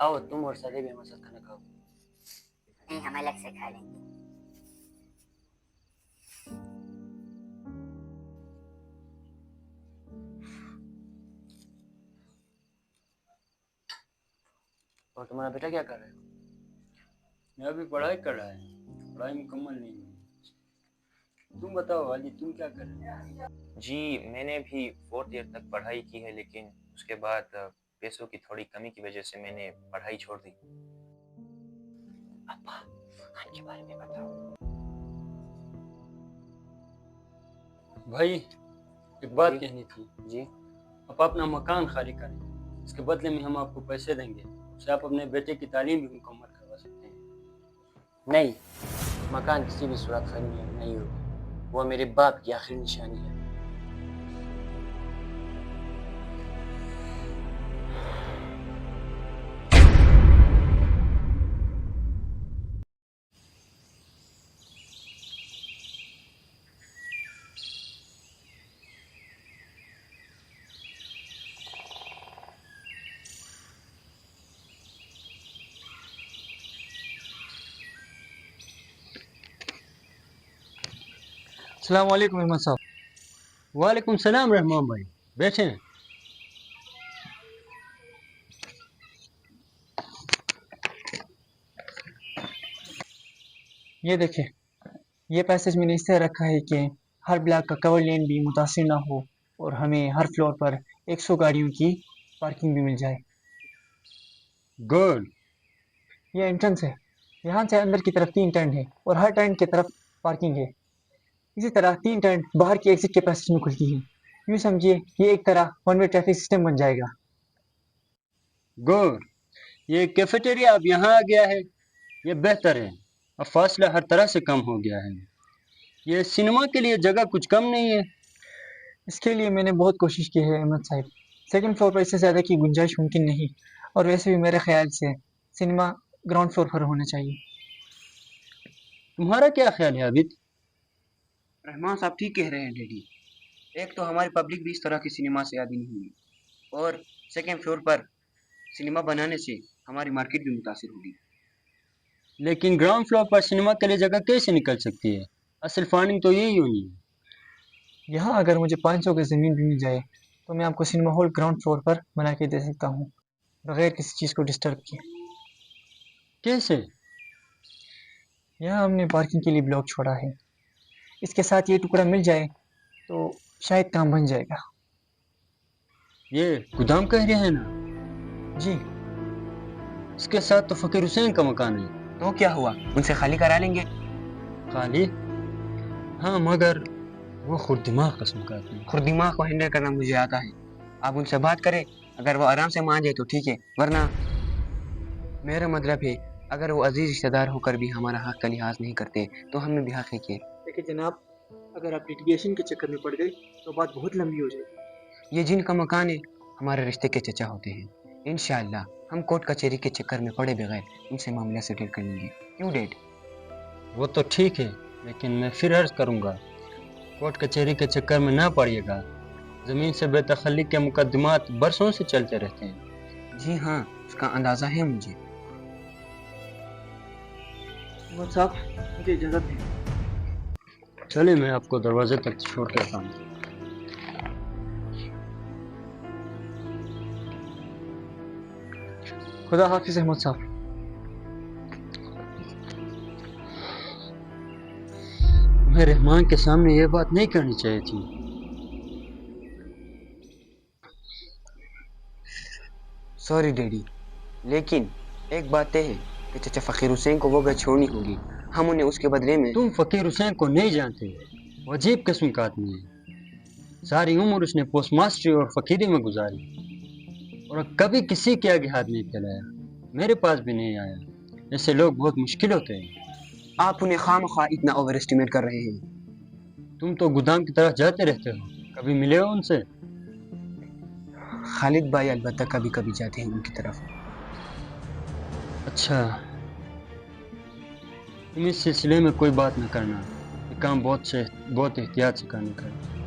आओ तुम और सादे भी हमारे साथ खाना खाओ। नहीं, हम अलग से खा लेंगे। और तुम्हारा बेटा क्या कर रहा है? मैं अभी पढ़ाई कर रहा है, पढ़ाई मुकम्मल नहीं हुई। तुम बताओ वाली, तुम क्या कर रहे हो? जी मैंने भी 4th ईयर तक पढ़ाई की है, लेकिन उसके बाद पैसों की थोड़ी कमी की वजह से मैंने पढ़ाई छोड़ दी। अब्बा खान के बारे में बताओ। भाई एक बात जी। कहनी थी। जी आप अपना मकान खाली करें, इसके बदले में हम आपको पैसे देंगे, उससे आप अपने बेटे की तालीम भी मुकम्मल करवा सकते हैं। नहीं, मकान किसी भी सूरत खाली नहीं होगा। वो मेरे बाप की आखिरी निशानी है। अस्सलाम वालेकुम अहमद साहब। वालेकुम सलाम रहमान भाई, बैठे हैं। ये देखें, ये पैसेज मैंने इससे रखा है कि हर ब्लॉक का कवर लेन भी मुतासिर ना हो और हमें हर फ्लोर पर 100 गाड़ियों की पार्किंग भी मिल जाए। गुड। ये एंट्रेंस है, यहाँ से अंदर की तरफ 3 टर्न है और हर टर्न की तरफ पार्किंग है। इसी तरह 3 टर्न बाहर की एग्जिट के पैसेज में खुलती है। यूँ समझिए ये एक तरह वन वे ट्रैफिक सिस्टम बन जाएगा। गुड। ये कैफेटेरिया अब यहाँ आ गया है, ये बेहतर है। अब फासला हर तरह से कम हो गया है। ये सिनेमा के लिए जगह कुछ कम नहीं है। इसके लिए मैंने बहुत कोशिश की है अहमद साहब। सेकंड फ्लोर पर इससे ज़्यादा की गुंजाइश मुमकिन नहीं, और वैसे भी मेरे ख्याल से सिनेमा ग्राउंड फ्लोर पर होना चाहिए। तुम्हारा क्या ख्याल है अबिद? रहमान साहब ठीक कह रहे हैं डैडी। एक तो हमारी पब्लिक भी इस तरह की सिनेमा से आदी नहीं हुई, और सेकेंड फ्लोर पर सिनेमा बनाने से हमारी मार्केट भी मुतासिर होगी। लेकिन ग्राउंड फ्लोर पर सिनेमा के लिए जगह कैसे निकल सकती है? असल फंडिंग तो यही होनी है। यहाँ अगर मुझे 500 की ज़मीन भी मिल जाए तो मैं आपको सिनेमा हॉल ग्राउंड फ्लोर पर बना के दे सकता हूँ, बगैर किसी चीज़ को डिस्टर्ब किए। कैसे? यहाँ हमने पार्किंग के लिए ब्लॉक छोड़ा है, इसके साथ ये टुकड़ा मिल जाए तो शायद काम बन जाएगा। ये गोदाम कह रहे हैं ना? जी। इसके साथ तो फकीर हुसैन का मकान है। तो क्या हुआ, उनसे खाली करा लेंगे। खाली? हाँ, मगर वो खुद दिमाग कस्म का आदमी है। खुद दिमाग को हैंडल करना मुझे आता है। आप उनसे बात करें, अगर वो आराम से मान जाए तो ठीक है, वरना मेरा मतलब है अगर वो अजीज रिश्तेदार होकर भी हमारा हक का लिहाज नहीं करते तो हमें भी हक है कि। देखिए जनाब, अगर आप लिटिगेशन के चक्कर में पड़ गए तो बात बहुत लंबी हो जाएगी। ये जिनका मकान है हमारे रिश्ते के चचा होते हैं। इंशाअल्लाह हम कोर्ट कचहरी के चक्कर में पड़े बगैर उनसे मामला सेटल कर लेंगे। क्यों डैड? वो तो ठीक है, लेकिन मैं फिर अर्ज करूँगा, कोर्ट कचहरी के चक्कर में ना पड़िएगा। ज़मीन से बेदखली के मुकदमात बरसों से चलते रहते हैं। जी हाँ, उसका अंदाज़ा है मुझे। अहमद साहब, मुझे इजाज़त दें। चलिए, मैं आपको दरवाजे तक छोड़ के आता हूँ। खुदा हाफिज़ अहमद साहब। तुम्हें रहमान के सामने ये बात नहीं करनी चाहिए थी। सॉरी डैडी, लेकिन एक बात तय है कि चचा फ़कीर हुसैन को वो घर छोड़नी होगी। हम उन्हें उसके बदले में। तुम फकीर हुसैन को नहीं जानते, वो अजीब किस्म का आदमी है। सारी उम्र उसने पोस्ट मास्टरी और फकीरी में गुजारी और कभी किसी के आगे हाथ नहीं फैलाया। मेरे पास भी नहीं आया। ऐसे लोग बहुत मुश्किल होते हैं। आप उन्हें खामख्वाह इतना ओवर एस्टिमेट कर रहे हैं। तुम तो गोदाम की तरफ जाते रहते हो, कभी मिले हो उनसे? खालिद भाई अलबत्ता कभी कभी जाते हैं उनकी तरफ। अच्छा, तुम इस सिलसिले में कोई बात न करना। ये काम बहुत एहतियात से करने का है।